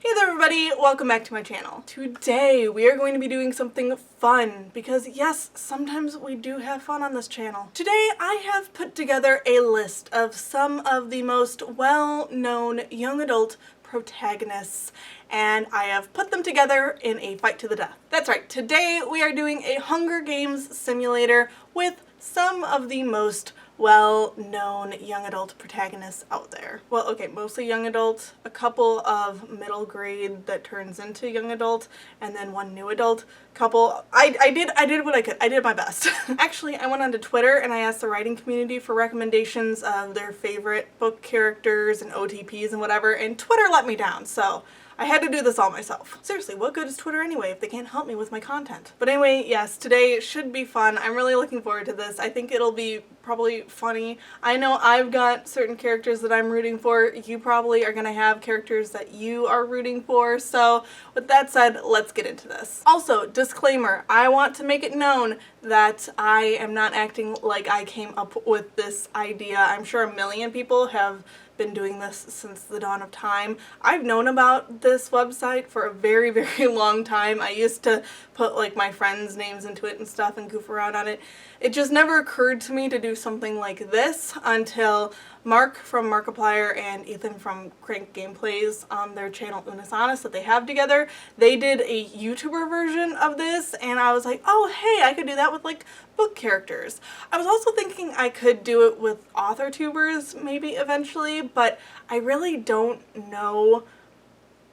Hey there everybody, welcome back to my channel. Today we are going to be doing something fun because yes, sometimes we do have fun on this channel. Today I have put together a list of some of the most well-known young adult protagonists and I have put them together in a fight to the death. That's right, today we are doing a Hunger Games simulator with some of the most well-known young adult protagonists out there. Well, okay, mostly young adult, a couple of middle grade that turns into young adult, and then one new adult couple. I did what I could. I did my best. Actually, I went onto Twitter and I asked the writing community for recommendations of their favorite book characters and OTPs and whatever, and Twitter let me down, so I had to do this all myself. Seriously, what good is Twitter anyway if they can't help me with my content? But anyway, yes, today should be fun. I'm really looking forward to this. I think it'll be probably funny. I know I've got certain characters that I'm rooting for. You probably are gonna have characters that you are rooting for. So with that said, let's get into this. Also, disclaimer, I want to make it known that I am not acting like I came up with this idea. I'm sure a million people have been doing this since the dawn of time. I've known about this website for a very, very long time. I used to put like my friends' names into it and stuff and goof around on it. It just never occurred to me to do something like this until Mark from Markiplier and Ethan from Crank Gameplays on their channel Unis Honest that they have together. They did a YouTuber version of this and I was like, oh hey, I could do that with like book characters. I was also thinking I could do it with author tubers maybe eventually, but I really don't know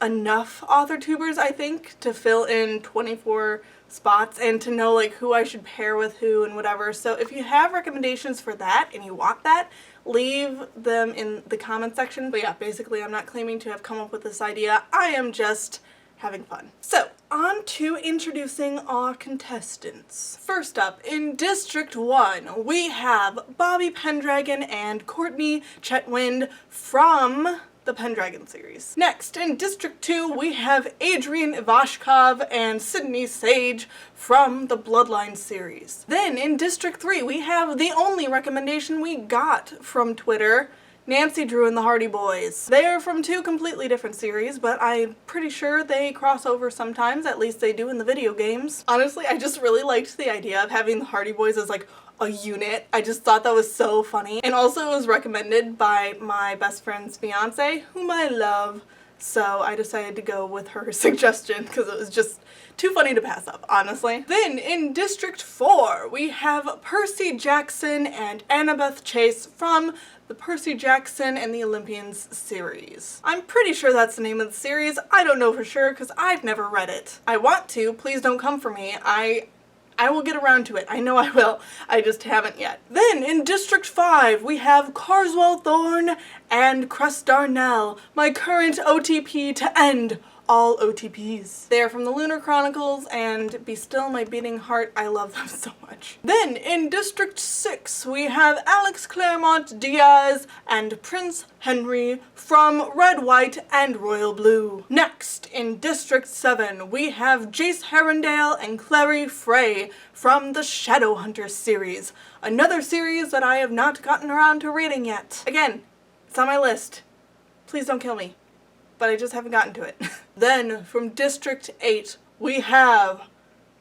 enough author tubers, I think, to fill in 24 spots and to know like who I should pair with who and whatever. So if you have recommendations for that and you want that, leave them in the comment section. But yeah, basically I'm not claiming to have come up with this idea. I am just having fun. So, on to introducing our contestants. First up, in District 1, we have Bobby Pendragon and Courtney Chetwynde from the Pendragon series. Next, in District 2, we have Adrian Ivashkov and Sydney Sage from the Bloodline series. Then, in District 3, we have the only recommendation we got from Twitter, Nancy Drew and the Hardy Boys. They are from two completely different series, but I'm pretty sure they cross over sometimes, at least they do in the video games. Honestly, I just really liked the idea of having the Hardy Boys as like a unit. I just thought that was so funny. And also it was recommended by my best friend's fiance, whom I love. So I decided to go with her suggestion because it was just too funny to pass up, honestly. Then in District 4, we have Percy Jackson and Annabeth Chase from the Percy Jackson and the Olympians series. I'm pretty sure that's the name of the series. I don't know for sure because I've never read it. I want to, please don't come for me. I will get around to it. I know I will. I just haven't yet. Then, in District 5, we have Carswell, Thorne, and Cress Darnel, my current OTP to end all OTPs. They are from the Lunar Chronicles, and be still my beating heart, I love them so much. Then, in District 6, we have Alex Claremont-Diaz and Prince Henry from Red, White, and Royal Blue. Next, in District 7, we have Jace Herondale and Clary Fray from the Shadowhunters series, another series that I have not gotten around to reading yet. Again, it's on my list. Please don't kill me. But I just haven't gotten to it. Then, from District 8, we have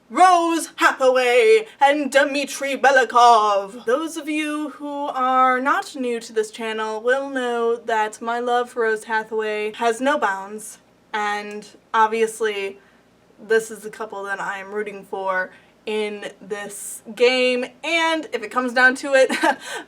Rose Hathaway and Dimitri Belikov. Those of you who are not new to this channel will know that my love for Rose Hathaway has no bounds, and obviously this is the couple that I am rooting for in this game, and if it comes down to it,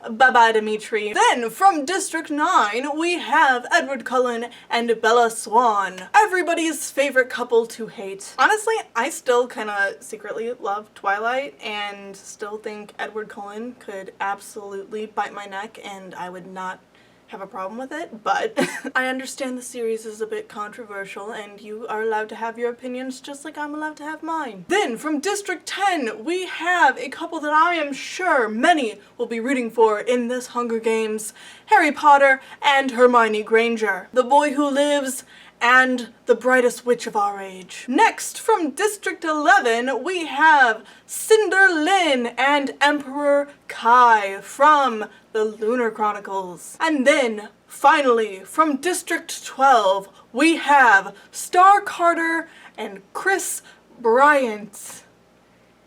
bye-bye Dimitri. Then, from District 9, we have Edward Cullen and Bella Swan, everybody's favorite couple to hate. Honestly, I still kinda secretly love Twilight, and still think Edward Cullen could absolutely bite my neck, and I would not have a problem with it, but I understand the series is a bit controversial and you are allowed to have your opinions just like I'm allowed to have mine. Then from District 10, we have a couple that I am sure many will be rooting for in this Hunger Games, Harry Potter and Hermione Granger, the boy who lives and the brightest witch of our age. Next, from District 11, we have Cinder, Linh, and Emperor Kai from the Lunar Chronicles. And then, Finally, from District 12, we have Starr Carter and Chris Bryant.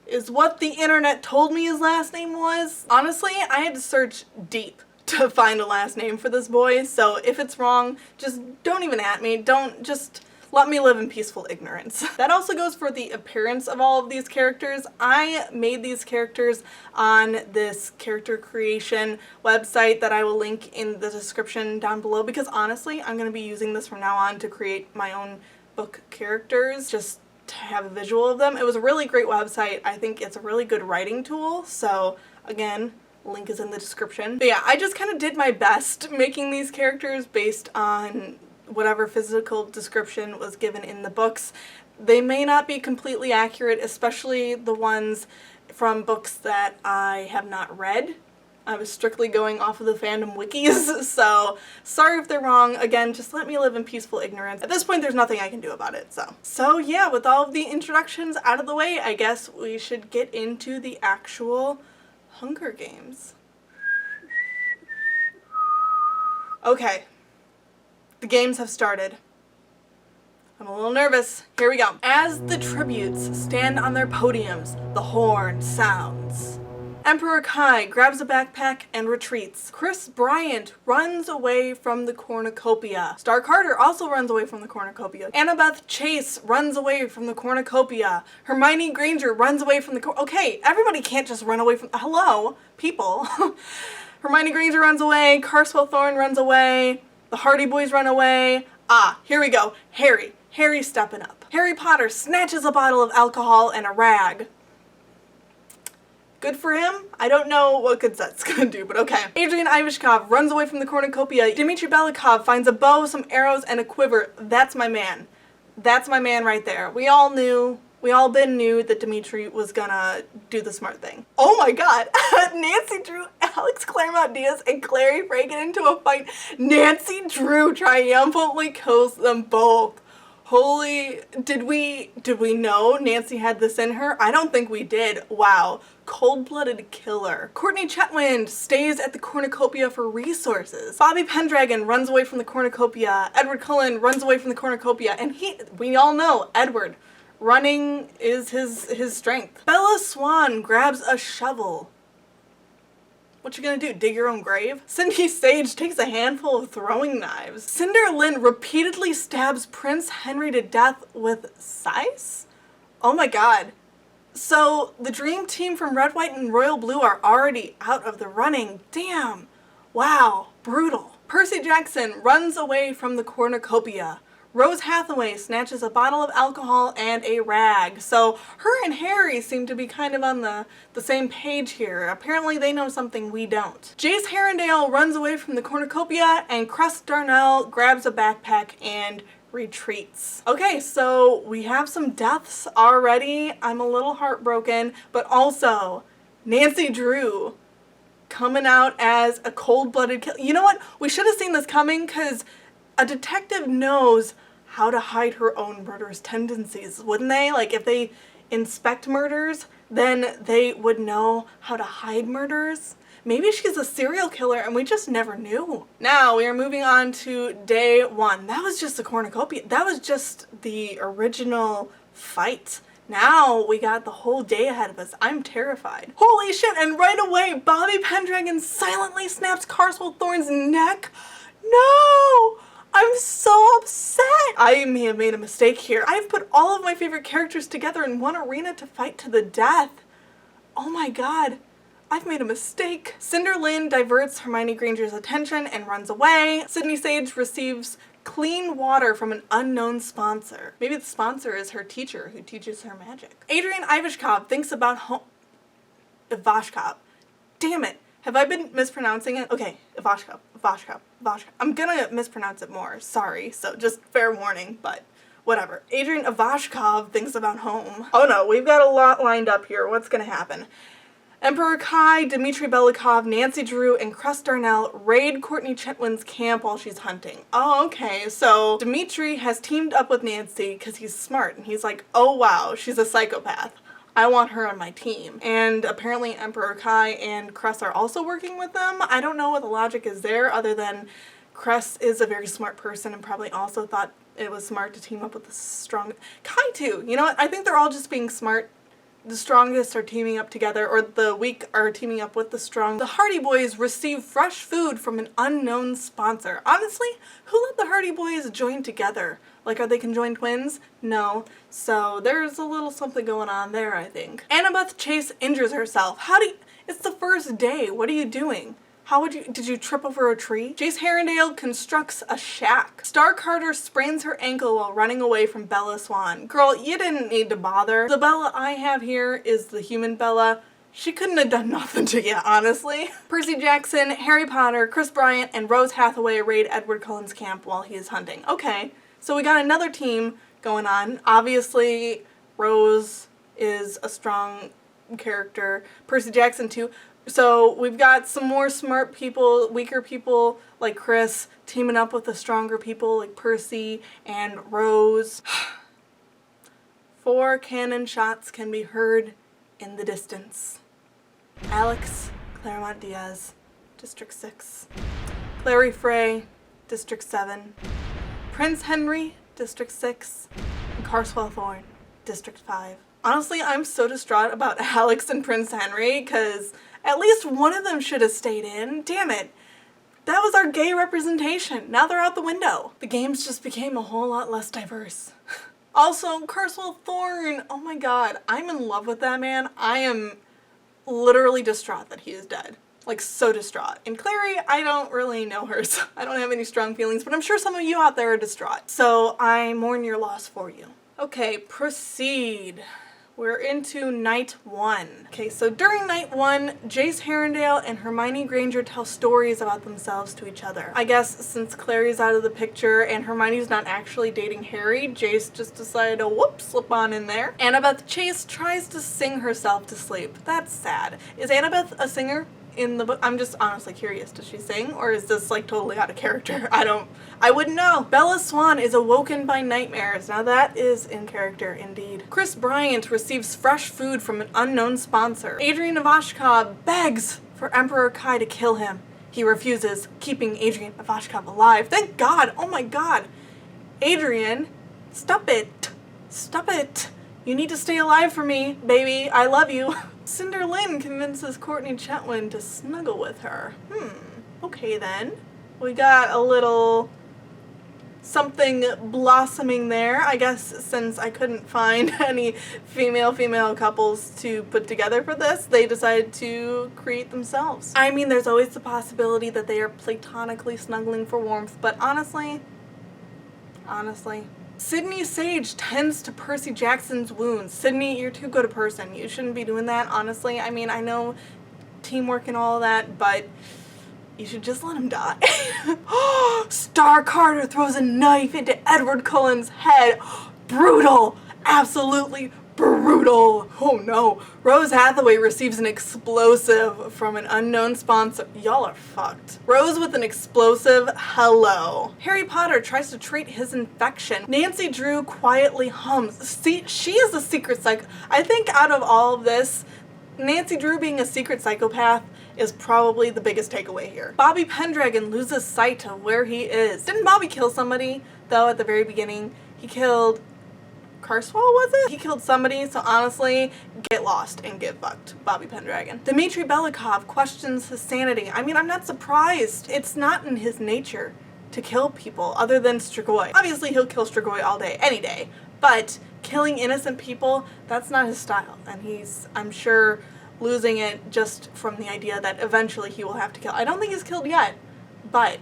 Is what the internet told me his last name was. Honestly, I had to search deep to find a last name for this boy, so if it's wrong, just don't even at me. Just let me live in peaceful ignorance. That also goes for the appearance of all of these characters. I made these characters on this character creation website that I will link in the description down below, because honestly, I'm going to be using this from now on to create my own book characters, just to have a visual of them. It was a really great website. I think it's a really good writing tool, so again, link is in the description. But yeah, I just kind of did my best making these characters based on whatever physical description was given in the books. They may not be completely accurate, especially the ones from books that I have not read. I was strictly going off of the fandom wikis, so sorry if they're wrong. Again, just let me live in peaceful ignorance. At this point, there's nothing I can do about it, so. So yeah, with all of the introductions out of the way, I guess we should get into the actual Hunger Games. Okay. The games have started. I'm a little nervous. Here we go. As the tributes stand on their podiums, the horn sounds. Emperor Kai grabs a backpack and retreats. Chris Bryant runs away from the cornucopia. Starr Carter also runs away from the cornucopia. Annabeth Chase runs away from the cornucopia. Hermione Granger runs away from the okay, everybody can't just run away from- hello, people. Hermione Granger runs away. Carswell Thorne runs away. The Hardy Boys run away. Ah, here we go. Harry's stepping up. Harry Potter snatches a bottle of alcohol and a rag. Good for him. I don't know what good that's gonna do, but okay. Adrian Ivashkov runs away from the cornucopia. Dimitri Belikov finds a bow, some arrows, and a quiver. That's my man. That's my man right there. We all knew that Dimitri was gonna do the smart thing. Oh my god! Nancy Drew, Alex Claremont-Diaz, and Clary Fray get into a fight. Nancy Drew triumphantly kills them both. Holy, did we know Nancy had this in her? I don't think we did. Wow. Cold-blooded killer. Courtney Chetwynde stays at the cornucopia for resources. Bobby Pendragon runs away from the cornucopia. Edward Cullen runs away from the cornucopia. And we all know, Edward, running is his strength. Bella Swan grabs a shovel. What you gonna do, dig your own grave? Cindy Sage takes a handful of throwing knives. Cinder Linh repeatedly stabs Prince Henry to death with scythes? Oh my god. So the dream team from Red, White, and Royal Blue are already out of the running. Damn. Wow. Brutal. Percy Jackson runs away from the cornucopia. Rose Hathaway snatches a bottle of alcohol and a rag. So her and Harry seem to be kind of on the same page here. Apparently they know something we don't. Jace Herondale runs away from the cornucopia, and Cress Darnel grabs a backpack and retreats. Okay, so we have some deaths already. I'm a little heartbroken, but also Nancy Drew coming out as a cold-blooded killer. You know what? We should have seen this coming, because a detective knows how to hide her own murderous tendencies, wouldn't they? Like, if they inspect murders, then they would know how to hide murders. Maybe she's a serial killer and we just never knew. Now we are moving on to day one. That was just the cornucopia. That was just the original fight. Now we got the whole day ahead of us. I'm terrified. Holy shit, and right away, Bobby Pendragon silently snaps Carswell Thorne's neck. No! I'm so upset! I may have made a mistake here. I've put all of my favorite characters together in one arena to fight to the death. Oh my god. I've made a mistake. Cinder Linh diverts Hermione Granger's attention and runs away. Sydney Sage receives clean water from an unknown sponsor. Maybe the sponsor is her teacher who teaches her magic. Adrian Ivashkov thinks about Ivashkov. Damn it. Have I been mispronouncing it? Okay, Ivashkov. I'm gonna mispronounce it more. Sorry, so just fair warning, but whatever. Adrian Ivashkov thinks about home. Oh no, we've got a lot lined up here. What's gonna happen? Emperor Kai, Dimitri Belikov, Nancy Drew, and Cress Darnel raid Courtney Chetwynde's camp while she's hunting. Oh, okay, so Dimitri has teamed up with Nancy because he's smart, and he's like, oh wow, she's a psychopath. I want her on my team. And apparently Emperor Kai and Cress are also working with them. I don't know what the logic is there other than Cress is a very smart person and probably also thought it was smart to team up with the strong... Kai too! You know what? I think they're all just being smart. The strongest are teaming up together, or the weak are teaming up with the strong. The Hardy Boys receive fresh food from an unknown sponsor. Honestly, who let the Hardy Boys join together? Like, are they conjoined twins? No. So there's a little something going on there, I think. Annabeth Chase injures herself. It's the first day. What are you doing? Did you trip over a tree? Jace Herondale constructs a shack. Starr Carter sprains her ankle while running away from Bella Swan. Girl, you didn't need to bother. The Bella I have here is the human Bella. She couldn't have done nothing to you, honestly. Percy Jackson, Harry Potter, Chris Bryant, and Rose Hathaway raid Edward Cullen's camp while he is hunting. Okay, so we got another team going on. Obviously, Rose is a strong character. Percy Jackson too. So we've got some more smart people, weaker people like Chris teaming up with the stronger people like Percy and Rose. 4 cannon shots can be heard in the distance. Alex, Claremont-Diaz, District 6. Clary Fray, District 7. Prince Henry, District 6. And Carswell Thorne, District 5. Honestly, I'm so distraught about Alex and Prince Henry because at least one of them should have stayed in. Damn it. That was our gay representation. Now they're out the window. The games just became a whole lot less diverse. Also, Carswell Thorne. Oh my god. I'm in love with that man. I am literally distraught that he is dead. Like, so distraught. And Clary, I don't really know her, so I don't have any strong feelings, but I'm sure some of you out there are distraught. So I mourn your loss for you. Okay, proceed. We're into night 1. Okay, so during night 1, Jace Herondale and Hermione Granger tell stories about themselves to each other. I guess since Clary's out of the picture and Hermione's not actually dating Harry, Jace just decided to whoop, slip on in there. Annabeth Chase tries to sing herself to sleep. That's sad. Is Annabeth a singer in the book? I'm just honestly curious. Does she sing, or is this like totally out of character? I wouldn't know. Bella Swan is awoken by nightmares. Now that is in character indeed. Chris Bryant receives fresh food from an unknown sponsor. Adrian Ivashkov begs for Emperor Kai to kill him. He refuses, keeping Adrian Ivashkov alive. Thank God. Oh my god. Adrian, stop it. Stop it. You need to stay alive for me, baby. I love you. Cinder Linh convinces Courtney Chetwynde to snuggle with her. Okay then. We got a little something blossoming there. I guess since I couldn't find any female couples to put together for this, they decided to create themselves. I mean, there's always the possibility that they are platonically snuggling for warmth, but honestly, Sydney Sage tends to Percy Jackson's wounds. Sydney, you're too good a person. You shouldn't be doing that, honestly. I mean, I know teamwork and all that, but you should just let him die. Starr Carter throws a knife into Edward Cullen's head. Brutal. Absolutely brutal. Oh no. Rose Hathaway receives an explosive from an unknown sponsor. Y'all are fucked. Rose with an explosive. Hello. Harry Potter tries to treat his infection. Nancy Drew quietly hums. See, she is a secret I think out of all of this, Nancy Drew being a secret psychopath is probably the biggest takeaway here. Bobby Pendragon loses sight of where he is. Didn't Bobby kill somebody, though, at the very beginning? He killed Carswell, was it? He killed somebody, so honestly, get lost and get fucked, Bobby Pendragon. Dimitri Belikov questions his sanity. I mean, I'm not surprised. It's not in his nature to kill people other than Strigoi. Obviously, he'll kill Strigoi all day, any day, but killing innocent people, that's not his style, and he's, I'm sure, losing it just from the idea that eventually he will have to kill. I don't think he's killed yet, but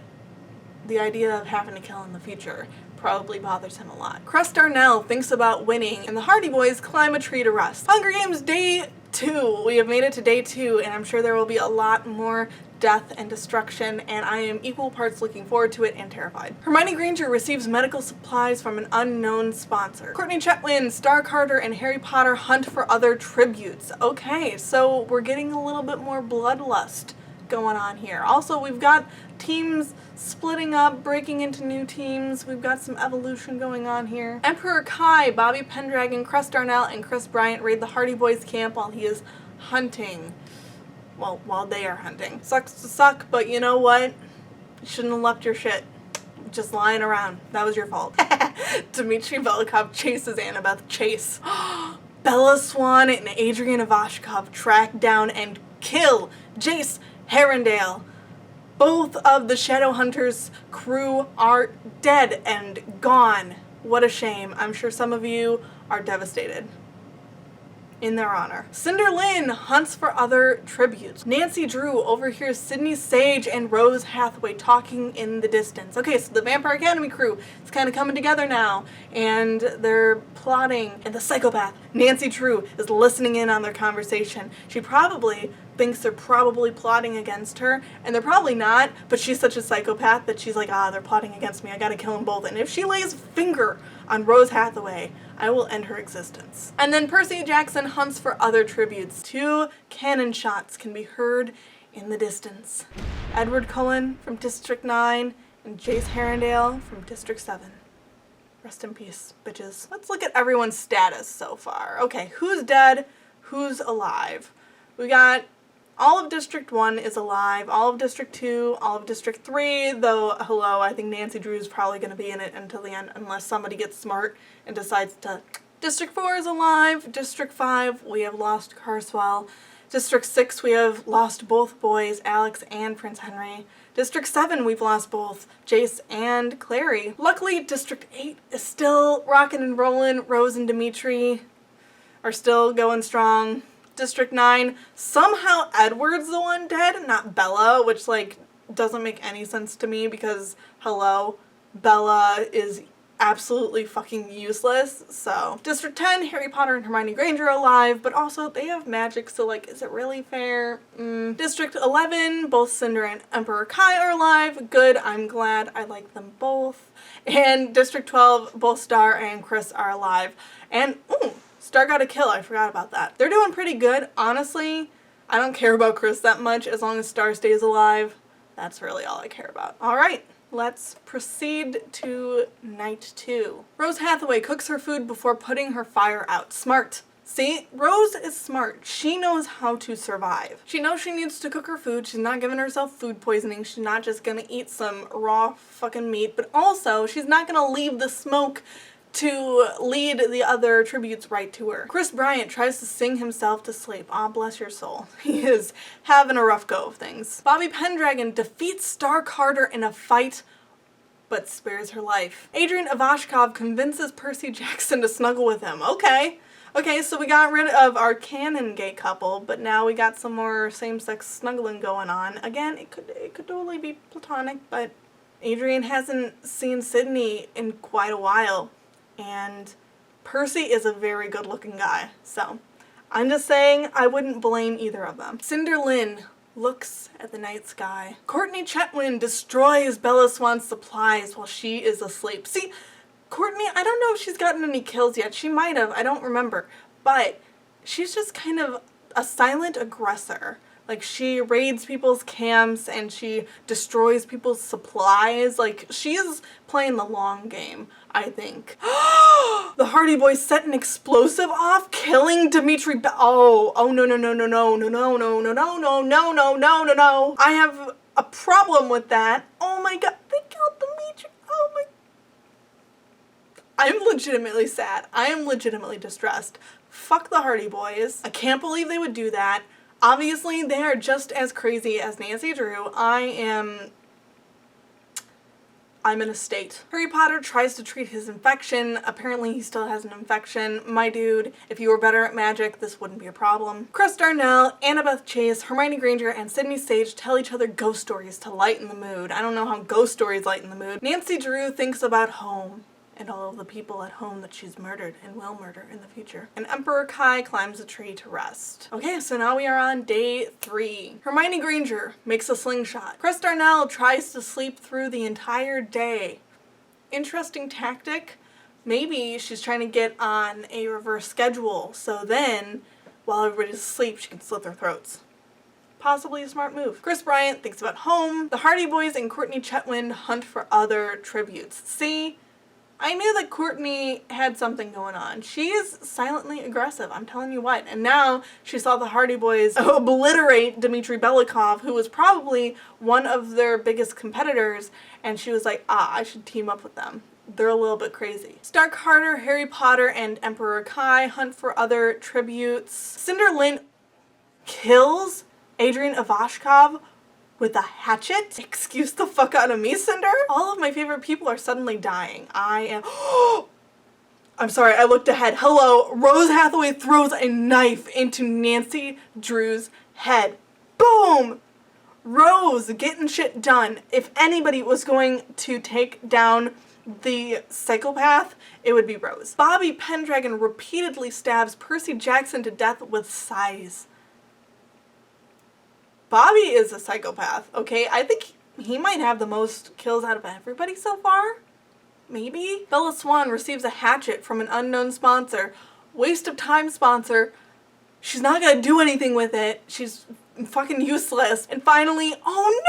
the idea of having to kill in the future probably bothers him a lot. Cress Darnel thinks about winning, and the Hardy Boys climb a tree to rest. Hunger Games Day 2. We have made it to day 2, and I'm sure there will be a lot more death and destruction, and I am equal parts looking forward to it and terrified. Hermione Granger receives medical supplies from an unknown sponsor. Courtney Chetwynde, Starr Carter, and Harry Potter hunt for other tributes. Okay, so we're getting a little bit more bloodlust going on here. Also, we've got teams splitting up, breaking into new teams. We've got some evolution going on here. Emperor Kai, Bobby Pendragon, Cress Darnel, and Chris Bryant raid the Hardy Boys camp while he is hunting. Well, while they are hunting. Sucks to suck, but you know what? You shouldn't have left your shit just lying around. That was your fault. Dimitri Belikov chases Annabeth. Chase. Bella, Swan, and Adrian Ivashkov track down and kill Jace Herondale. Both of the Shadowhunters' crew are dead and gone. What a shame. I'm sure some of you are devastated. In their honor. Cinder Linh hunts for other tributes. Nancy Drew overhears Sydney Sage and Rose Hathaway talking in the distance. Okay, so the Vampire Academy crew is kind of coming together now, and they're plotting. And the psychopath, Nancy Drew, is listening in on their conversation. She probably thinks they're probably plotting against her, and they're probably not, but she's such a psychopath that she's like, they're plotting against me, I gotta kill them both. And if she lays a finger on Rose Hathaway, I will end her existence. And then Percy Jackson hunts for other tributes. 2 cannon shots can be heard in the distance. Edward Cullen from District 9 and Jace Herondale from District 7. Rest in peace, bitches. Let's look at everyone's status so far. Okay, who's dead? Who's alive? We got all of District 1 is alive, all of District 2, all of District 3, though, hello, I think Nancy Drew is probably going to be in it until the end unless somebody gets smart and decides to. District 4 is alive, District 5, we have lost Carswell. District 6, we have lost both boys, Alex and Prince Henry. District 7, we've lost both Jace and Clary. Luckily, District 8 is still rocking and rolling. Rose and Dimitri are still going strong. District 9, somehow Edward's the one dead, not Bella, which, like, doesn't make any sense to me because, hello, Bella is absolutely fucking useless. So, District 10, Harry Potter and Hermione Granger are alive, but also they have magic, so, like, is it really fair? District 11, both Cinder and Emperor Kai are alive. Good, I'm glad. I like them both. And District 12, both Starr and Cress are alive. And, Starr got a kill. I forgot about that. They're doing pretty good. Honestly, I don't care about Cress that much as long as Starr stays alive. That's really all I care about. All right, let's proceed to night 2. Rose Hathaway cooks her food before putting her fire out. Smart. See, Rose is smart. She knows how to survive. She knows she needs to cook her food. She's not giving herself food poisoning. She's not just gonna eat some raw fucking meat, but also she's not gonna leave the smoke to lead the other tributes right to her. Bryant tries to sing himself to sleep. Aw, bless your soul. He is having a rough go of things. Bobby Pendragon defeats Starr Carter in a fight, but spares her life. Adrian Ivashkov convinces Percy Jackson to snuggle with him. Okay, so we got rid of our canon gay couple, but now we got some more same-sex snuggling going on. Again, it could totally be platonic, but Adrian hasn't seen Sydney in quite a while. And Percy is a very good looking guy, so I'm just saying I wouldn't blame either of them. Cinder Linh looks at the night sky. Courtney Chetwynde destroys Bella Swan's supplies while she is asleep. See, Courtney, I don't know if she's gotten any kills yet. She might have, I don't remember. But she's just kind of a silent aggressor. Like, she raids people's camps and she destroys people's supplies. Like, she is playing the long game, I think. The Hardy Boys set an explosive off, killing Dimitri. No. I have a problem with that. Oh my god, they killed Dimitri. Oh my. I'm legitimately sad. I am legitimately distressed. Fuck the Hardy Boys. I can't believe they would do that. Obviously, they are just as crazy as Nancy Drew. I'm in a state. Harry Potter tries to treat his infection. Apparently, he still has an infection. My dude, if you were better at magic, this wouldn't be a problem. Cress, Darnel, Annabeth, Chase, Hermione Granger, and Sydney Sage tell each other ghost stories to lighten the mood. I don't know how ghost stories lighten the mood. Nancy Drew thinks about home and all of the people at home that she's murdered and will murder in the future. And Emperor Kai climbs a tree to rest. Okay, so now we are on day 3. Hermione Granger makes a slingshot. Cress Darnel tries to sleep through the entire day. Interesting tactic. Maybe she's trying to get on a reverse schedule, so then, while everybody's asleep, she can slit their throats. Possibly a smart move. Bryant thinks about home. The Hardy Boys and Courtney Chetwynde hunt for other tributes. See? I knew that Courtney had something going on. She is silently aggressive, I'm telling you what. And now she saw the Hardy Boys obliterate Dimitri Belikov, who was probably one of their biggest competitors, and she was like, I should team up with them. They're a little bit crazy. Stark Harder, Harry Potter, and Emperor Kai hunt for other tributes. Cinder Linh kills Adrian Ivashkov with a hatchet? Excuse the fuck out of me, Cinder. All of my favorite people are suddenly dying. I'm sorry, I looked ahead. Hello, Rose Hathaway throws a knife into Nancy Drew's head. Boom! Rose getting shit done. If anybody was going to take down the psychopath, it would be Rose. Bobby Pendragon repeatedly stabs Percy Jackson to death with sighs. Bobby is a psychopath, okay? I think he might have the most kills out of everybody so far. Maybe? Bella Swan receives a hatchet from an unknown sponsor. Waste of time sponsor. She's not gonna do anything with it. She's fucking useless. And finally, oh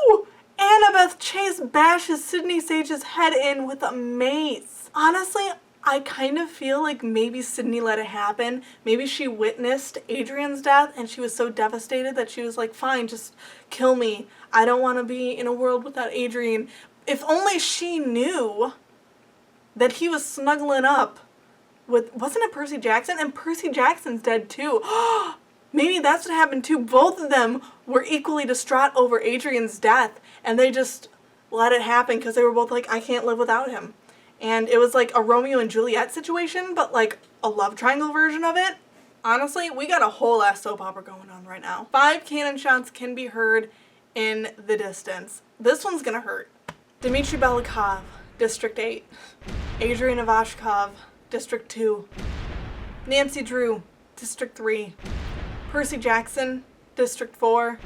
no! Annabeth Chase bashes Sydney Sage's head in with a mace. Honestly, I kind of feel like maybe Sydney let it happen. Maybe she witnessed Adrian's death and she was so devastated that she was like, fine, just kill me. I don't want to be in a world without Adrian. If only she knew that he was snuggling up with, wasn't it Percy Jackson? And Percy Jackson's dead too. Maybe that's what happened too. Both of them were equally distraught over Adrian's death and they just let it happen because they were both like, I can't live without him. And it was like a Romeo and Juliet situation, but like a love triangle version of it. Honestly, we got a whole ass soap opera going on right now. 5 cannon shots can be heard in the distance. This one's gonna hurt. Dimitri Belikov, District 8. Adrian Ivashkov, District 2. Nancy Drew, District 3. Percy Jackson, District 4.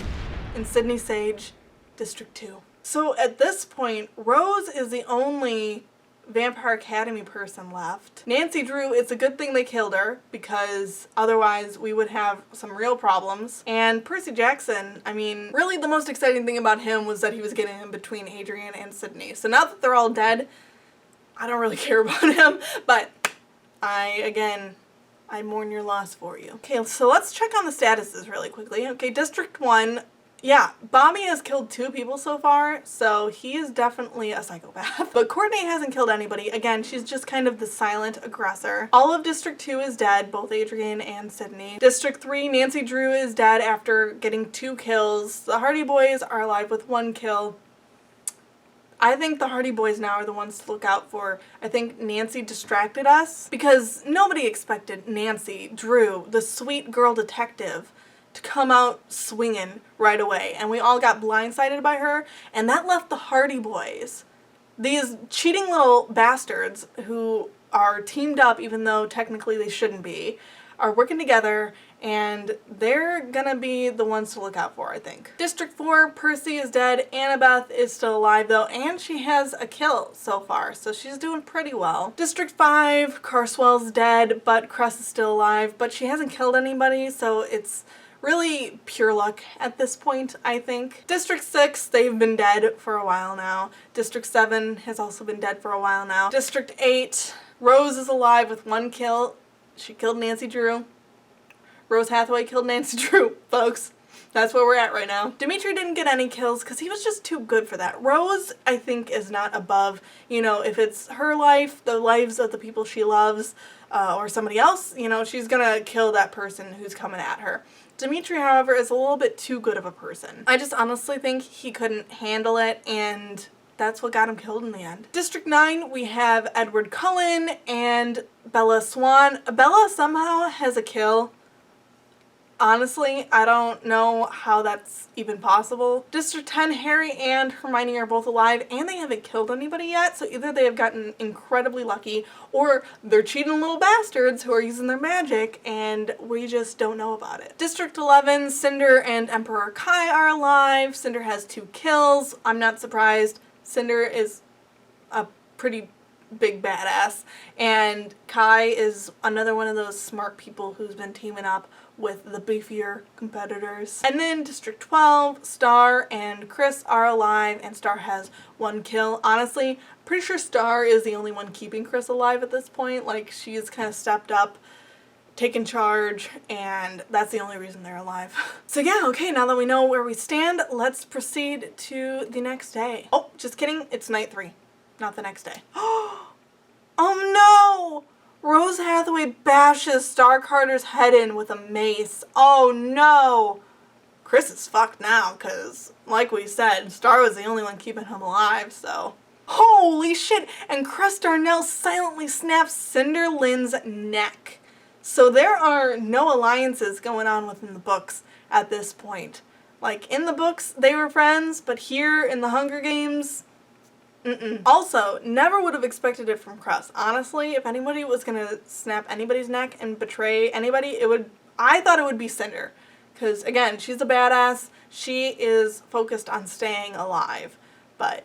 And Sydney Sage, District 2. So at this point, Rose is the only Vampire Academy person left. Nancy Drew, it's a good thing they killed her because otherwise we would have some real problems. And Percy Jackson, I mean, really the most exciting thing about him was that he was getting in between Adrian and Sydney. So now that they're all dead, I don't really care about him, but I mourn your loss for you. Okay, so let's check on the statuses really quickly. Okay, District 1, yeah, Bobby has killed 2 people so far, so he is definitely a psychopath. But Courtney hasn't killed anybody. Again, she's just kind of the silent aggressor. All of District 2 is dead, both Adrian and Sydney. District 3, Nancy Drew is dead after getting 2 kills. The Hardy Boys are alive with 1 kill. I think the Hardy Boys now are the ones to look out for. I think Nancy distracted us because nobody expected Nancy Drew, the sweet girl detective, to come out swinging right away, and we all got blindsided by her, and that left the Hardy Boys, these cheating little bastards who are teamed up even though technically they shouldn't be, are working together, and they're gonna be the ones to look out for, I think. District 4, Percy is dead. Annabeth is still alive though, and she has a kill so far, so she's doing pretty well. District 5, Carswell's dead, but Cress is still alive, but she hasn't killed anybody, so it's really pure luck at this point, I think. District 6, they've been dead for a while now. District 7 has also been dead for a while now. District 8, Rose is alive with 1 kill. She killed Nancy Drew. Rose Hathaway killed Nancy Drew, folks. That's where we're at right now. Dimitri didn't get any kills because he was just too good for that. Rose, I think, is not above, you know, if it's her life, the lives of the people she loves, or somebody else, you know, she's gonna kill that person who's coming at her. Dimitri, however, is a little bit too good of a person. I just honestly think he couldn't handle it, and that's what got him killed in the end. District 9, we have Edward Cullen and Bella Swan. Bella somehow has a kill. Honestly, I don't know how that's even possible. District 10, Harry and Hermione are both alive and they haven't killed anybody yet, so either they have gotten incredibly lucky or they're cheating little bastards who are using their magic and we just don't know about it. District 11, Cinder and Emperor Kai are alive. Cinder has 2 kills. I'm not surprised. Cinder is a pretty big badass. And Kai is another one of those smart people who's been teaming up with the beefier competitors. And then District 12, Starr and Cress are alive, and Starr has 1 kill. Honestly, pretty sure Starr is the only one keeping Cress alive at this point. Like, she's kind of stepped up, taken charge, and that's the only reason they're alive. So yeah, okay, now that we know where we stand, let's proceed to the next day. Oh, just kidding, it's night 3, not the next day. Oh no! Rose Hathaway bashes Starr Carter's head in with a mace. Oh no! Cress is fucked now, because, like we said, Starr was the only one keeping him alive, so... Holy shit! And Cress Darnel silently snaps Cinder Lynn's neck. So there are no alliances going on within the books at this point. Like, in the books, they were friends, but here in the Hunger Games, Also, never would have expected it from Cress. Honestly, if anybody was gonna snap anybody's neck and betray anybody, I thought it would be Cinder. Because, again, she's a badass. She is focused on staying alive. But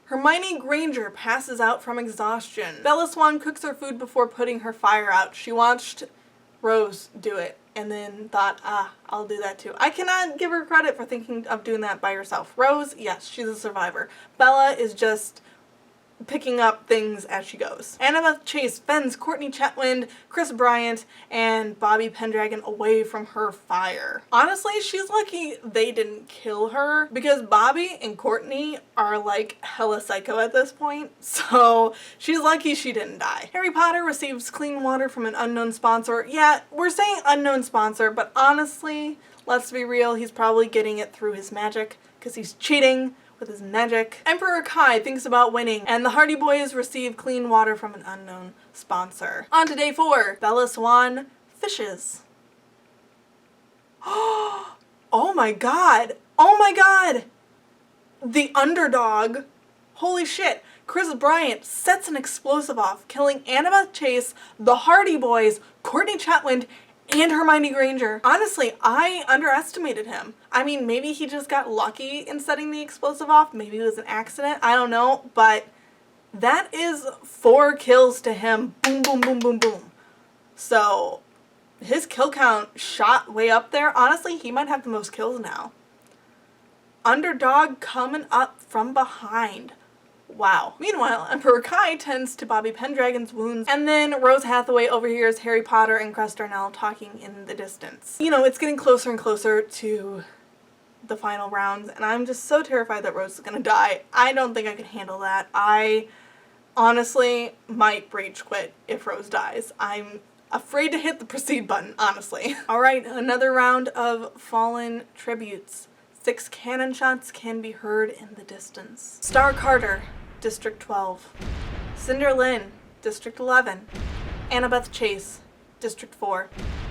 Hermione Granger passes out from exhaustion. Bella Swan cooks her food before putting her fire out. She watched Rose do it and then thought, I'll do that too. I cannot give her credit for thinking of doing that by herself. Rose, yes, she's a survivor. Bella is just picking up things as she goes. Annabeth Chase fends Courtney Chetwynde, Bryant, and Bobby Pendragon away from her fire. Honestly, she's lucky they didn't kill her because Bobby and Courtney are like hella psycho at this point, so she's lucky she didn't die. Harry Potter receives clean water from an unknown sponsor. Yeah, we're saying unknown sponsor, but honestly, let's be real, he's probably getting it through his magic because he's cheating with his magic. Emperor Kai thinks about winning, and the Hardy Boys receive clean water from an unknown sponsor. On to day 4, Bella Swan fishes. Oh my god! Oh my god! The underdog. Holy shit. Bryant sets an explosive off, killing Annabeth Chase, the Hardy Boys, Courtney Chetwynde, and Hermione Granger. Honestly, I underestimated him. I mean, maybe he just got lucky in setting the explosive off. Maybe it was an accident. I don't know. But that is 4 kills to him. Boom, boom, boom, boom, boom. So his kill count shot way up there. Honestly, he might have the most kills now. Underdog coming up from behind. Wow. Meanwhile, Emperor Kai tends to Bobby Pendragon's wounds, and then Rose Hathaway overhears Harry Potter and Cress Darnel talking in the distance. You know, it's getting closer and closer to the final rounds, and I'm just so terrified that Rose is gonna die. I don't think I could handle that. I honestly might rage quit if Rose dies. I'm afraid to hit the proceed button, honestly. Alright, another round of fallen tributes. 6 cannon shots can be heard in the distance. Starr Carter, District 12. Cinder Lynn, District 11. Annabeth Chase, District 4.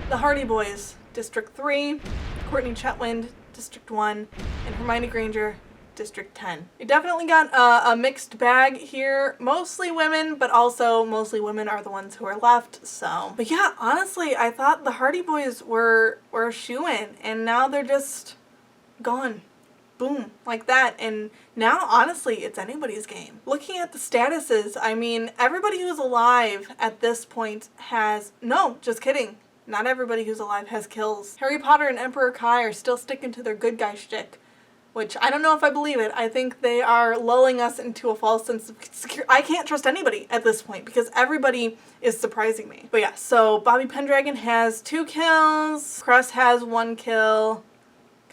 The Hardy Boys, District 3. Courtney Chetwynde, District 1. And Hermione Granger, District 10. You definitely got a mixed bag here. Mostly women, but also mostly women are the ones who are left, so. But yeah, honestly, I thought the Hardy Boys were a shoo-in, and now they're just gone. Boom, like that. And now, honestly, it's anybody's game. Looking at the statuses, I mean, everybody who's alive at this point has... No, just kidding. Not everybody who's alive has kills. Harry Potter and Emperor Kai are still sticking to their good guy shtick, which I don't know if I believe it. I think they are lulling us into a false sense of security. I can't trust anybody at this point because everybody is surprising me. But yeah, so Bobby Pendragon has 2 kills. Cress has 1 kill.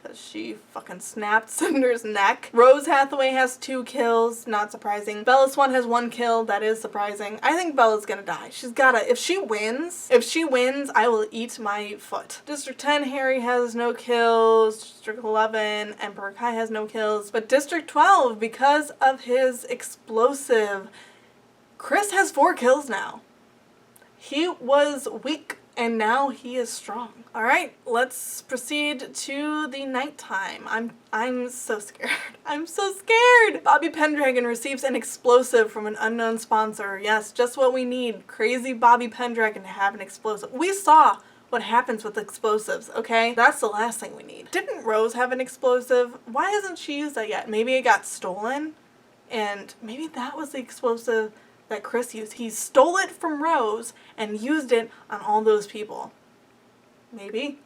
Because she fucking snapped Cinder's neck. Rose Hathaway has 2 kills, not surprising. Bella Swan has 1 kill, that is surprising. I think Bella's gonna die. She's gotta, if she wins, I will eat my foot. District 10, Harry has no kills. District 11, Emperor Kai has no kills. But District 12, because of his explosive, Cress has 4 kills now. He was weak, and now he is strong. All right, let's proceed to the nighttime. I'm so scared. I'm so scared. Bobby Pendragon receives an explosive from an unknown sponsor. Yes, just what we need. Crazy Bobby Pendragon to have an explosive. We saw what happens with explosives, okay? That's the last thing we need. Didn't Rose have an explosive? Why hasn't she used that yet? Maybe it got stolen, and maybe that was the explosive that Chris used. He stole it from Rose and used it on all those people. Maybe.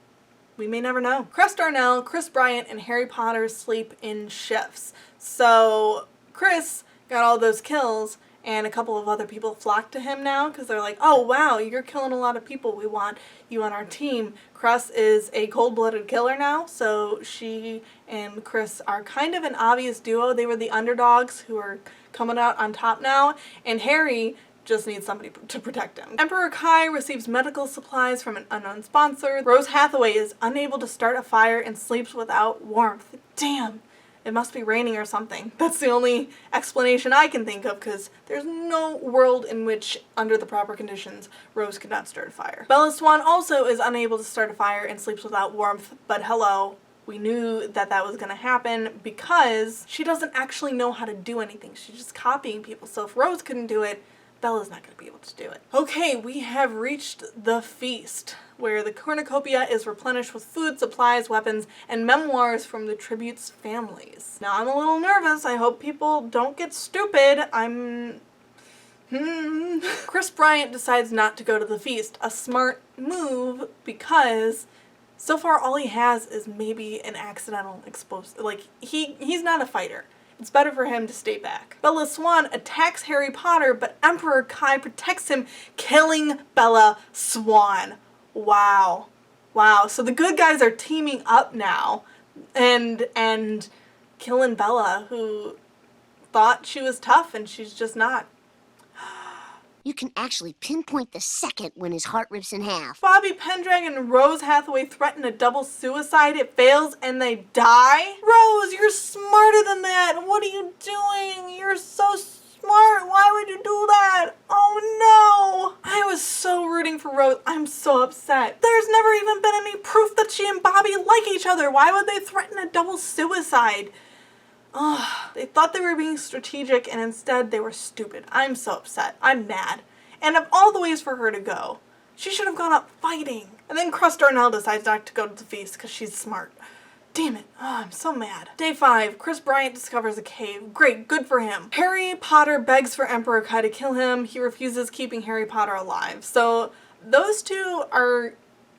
We may never know. Cress, Darnel, Chris Bryant, and Harry Potter sleep in shifts. So Chris got all those kills, and a couple of other people flock to him now because they're like, oh wow, you're killing a lot of people. We want you on our team. Cress is a cold-blooded killer now, so she and Chris are kind of an obvious duo. They were the underdogs who are coming out on top now, and Harry just needs somebody to protect him. Emperor Kai receives medical supplies from an unknown sponsor. Rose Hathaway is unable to start a fire and sleeps without warmth. Damn. It must be raining or something. That's the only explanation I can think of, because there's no world in which, under the proper conditions, Rose could not start a fire. Bella Swan also is unable to start a fire and sleeps without warmth, but hello, we knew that that was going to happen because she doesn't actually know how to do anything. She's just copying people. So if Rose couldn't do it, Bella's not going to be able to do it. Okay, we have reached the feast, where the cornucopia is replenished with food, supplies, weapons, and memoirs from the tribute's families. Now, I'm a little nervous. I hope people don't get stupid. Chris Bryant decides not to go to the feast. A smart move, because so far all he has is maybe an accidental explosive. Like, he's not a fighter. It's better for him to stay back. Bella Swan attacks Harry Potter, but Emperor Kai protects him, killing Bella Swan. Wow. Wow. So the good guys are teaming up now and killing Bella, who thought she was tough and she's just not. You can actually pinpoint the second when his heart rips in half. Bobby Pendragon and Rose Hathaway threaten a double suicide. It fails and they die? Rose, you're smarter than that. What are you doing? You're so smart. Why would you do that? Oh no. I was so rooting for Rose. I'm so upset. There's never even been any proof that she and Bobby like each other. Why would they threaten a double suicide? Oh, they thought they were being strategic and instead they were stupid. I'm so upset. I'm mad. And of all the ways for her to go, she should have gone up fighting. And then Cress Darnel decides not to go to the feast because she's smart. Damn it. Oh, I'm so mad. Day 5. Chris Bryant discovers a cave. Great, good for him. Harry Potter begs for Emperor Kai to kill him. He refuses, keeping Harry Potter alive. So those two are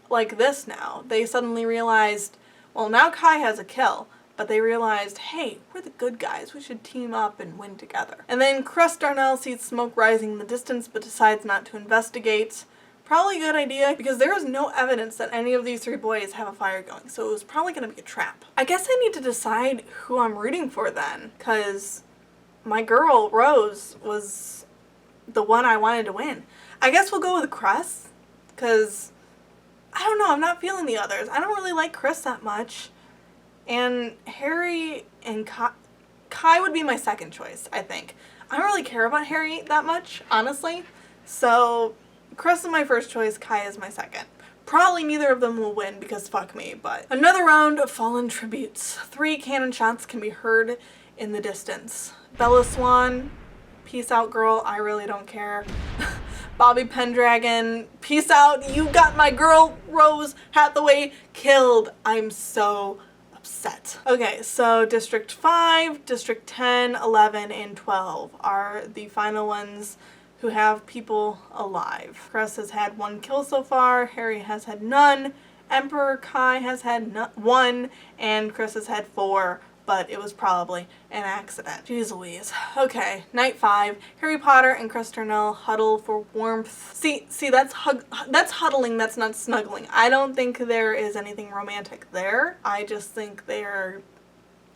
like this now. They suddenly realized, well, now Kai has a kill. But they realized, hey, we're the good guys. We should team up and win together. And then Cress Darnel sees smoke rising in the distance but decides not to investigate. Probably a good idea because there is no evidence that any of these 3 boys have a fire going. So it was probably going to be a trap. I guess I need to decide who I'm rooting for then. Because my girl, Rose, was the one I wanted to win. I guess we'll go with Cress. Because, I don't know, I'm not feeling the others. I don't really like Chris that much. And Harry and Kai would be my second choice, I think. I don't really care about Harry that much, honestly. So, Cress is my first choice, Kai is my second. Probably neither of them will win because fuck me, but. Another round of fallen tributes. 3 cannon shots can be heard in the distance. Bella Swan, peace out girl, I really don't care. Bobby Pendragon, peace out, you got my girl Rose Hathaway killed. I'm so upset. Okay, so District 5, District 10, 11, and 12 are the final ones who have people alive. Cress has had 1 kill so far, Harry has had none, Emperor Kai has had 1, and Chris has had 4, but it was probably an accident. Jeez Louise. Okay, night 5. Harry Potter and Cress Darnel huddle for warmth. See, that's huddling, that's not snuggling. I don't think there is anything romantic there. I just think they're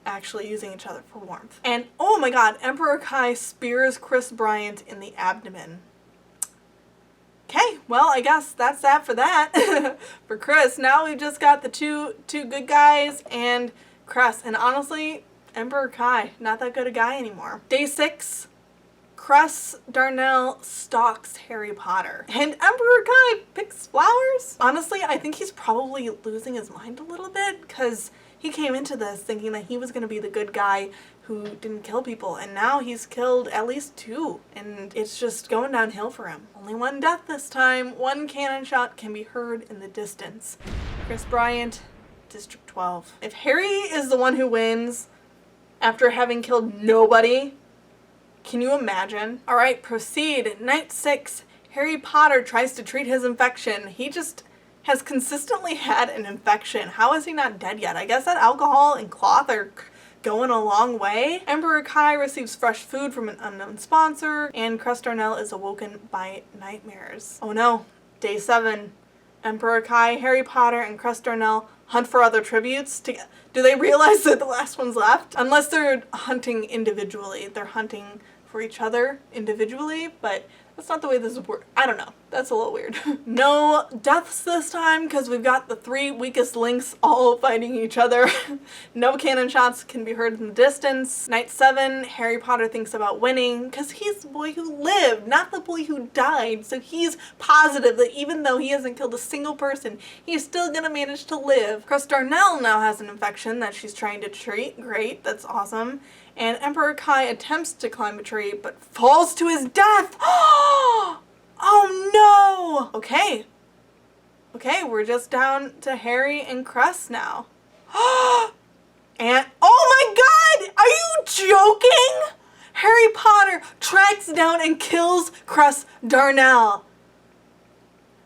actually using each other for warmth. And oh my god, Emperor Kai spears Chris Bryant in the abdomen. Okay, well, I guess that's that for that. For Chris, now we've just got the two good guys and Cress, and honestly, Emperor Kai, not that good a guy anymore. Day 6, Cress Darnel stalks Harry Potter, and Emperor Kai picks flowers. Honestly, I think he's probably losing his mind a little bit, because he came into this thinking that he was going to be the good guy who didn't kill people, and now he's killed at least 2, and it's just going downhill for him. Only 1 death this time. 1 cannon shot can be heard in the distance. Chris Bryant, District 12. If Harry is the one who wins after having killed nobody, Can you imagine? All right, proceed. Night 6. Harry Potter tries to treat his infection. He just has consistently had an infection. How is he not dead yet? I guess that alcohol and cloth are going a long way. Emperor Kai receives fresh food from an unknown sponsor, and Cress Darnel is awoken by nightmares. Oh no. Day 7. Emperor Kai, Harry Potter, and Cress Darnel hunt for other tributes. Do they realize that the last one's left? Unless they're hunting individually. They're hunting for each other individually, but that's not the way this would work. I don't know. That's a little weird. No deaths this time because we've got the 3 weakest links all fighting each other. No cannon shots can be heard in the distance. Night 7, Harry Potter thinks about winning because he's the boy who lived, not the boy who died. So he's positive that even though he hasn't killed a single person, he's still gonna manage to live. Cress Darnel now has an infection that she's trying to treat. Great, that's awesome. And Emperor Kai attempts to climb a tree, but falls to his death! Oh no! Okay. Okay, we're just down to Harry and Cress now. And, oh my god! Are you joking? Harry Potter tracks down and kills Cress Darnel.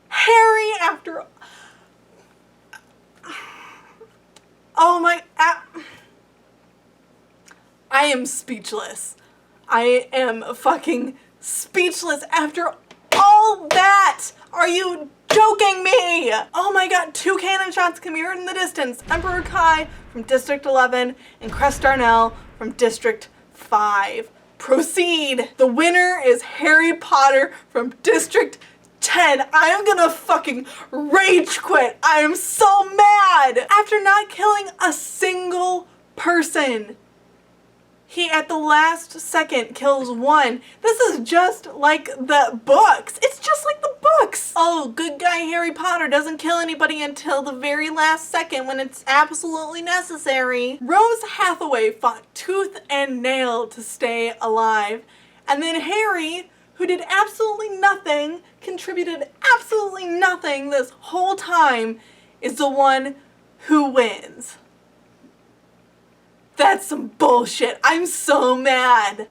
Harry, after... Oh my... I am speechless. I am fucking speechless after all that. Are you joking me? Oh my god, 2 cannon shots can be heard in the distance. Emperor Kai from District 11 and Cress Darnel from District 5. Proceed. The winner is Harry Potter from District 10. I am gonna fucking rage quit. I am so mad. After not killing a single person, he, at the last second, kills 1. This is just like the books. It's just like the books. Oh, good guy Harry Potter doesn't kill anybody until the very last second when it's absolutely necessary. Rose Hathaway fought tooth and nail to stay alive. And then Harry, who did absolutely nothing, contributed absolutely nothing this whole time, is the one who wins. That's some bullshit. I'm so mad.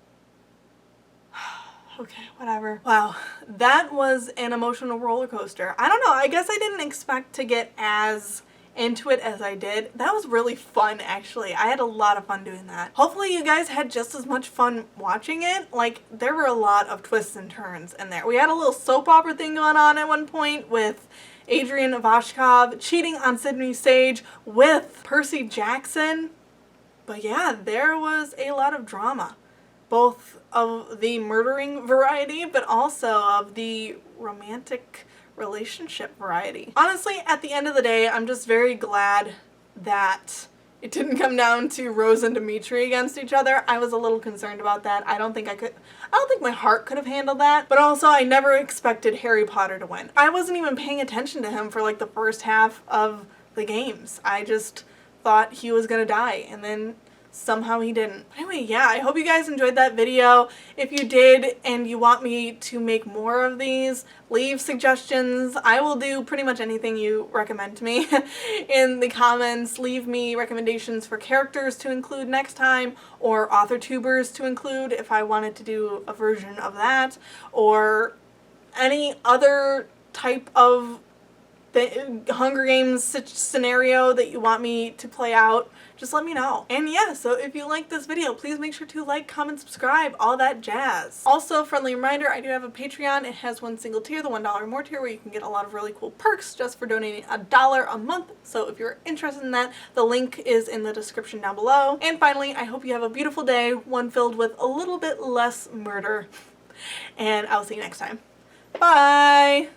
Okay, whatever. Wow, that was an emotional roller coaster. I don't know, I guess I didn't expect to get as into it as I did. That was really fun, actually. I had a lot of fun doing that. Hopefully you guys had just as much fun watching it. Like, there were a lot of twists and turns in there. We had a little soap opera thing going on at one point with Adrian Ivashkov cheating on Sydney Sage with Percy Jackson. But yeah, there was a lot of drama, both of the murdering variety, but also of the romantic relationship variety. Honestly, at the end of the day, I'm just very glad that it didn't come down to Rose and Dimitri against each other. I was a little concerned about that. I don't think my heart could have handled that. But also, I never expected Harry Potter to win. I wasn't even paying attention to him for like the first half of the games. I just thought he was gonna die, and then somehow he didn't. Anyway, yeah, I hope you guys enjoyed that video. If you did and you want me to make more of these, leave suggestions. I will do pretty much anything you recommend to me in the comments. Leave me recommendations for characters to include next time, or author tubers to include if I wanted to do a version of that, or any other type of the Hunger Games scenario that you want me to play out. Just let me know. And yeah, so if you like this video, please make sure to like, comment, subscribe, all that jazz. Also, friendly reminder, I do have a Patreon. It has one single tier, the $1 or more tier, where you can get a lot of really cool perks just for donating $1 a month. So if you're interested in that, the link is in the description down below. And finally, I hope you have a beautiful day, one filled with a little bit less murder. And I'll see you next time. Bye!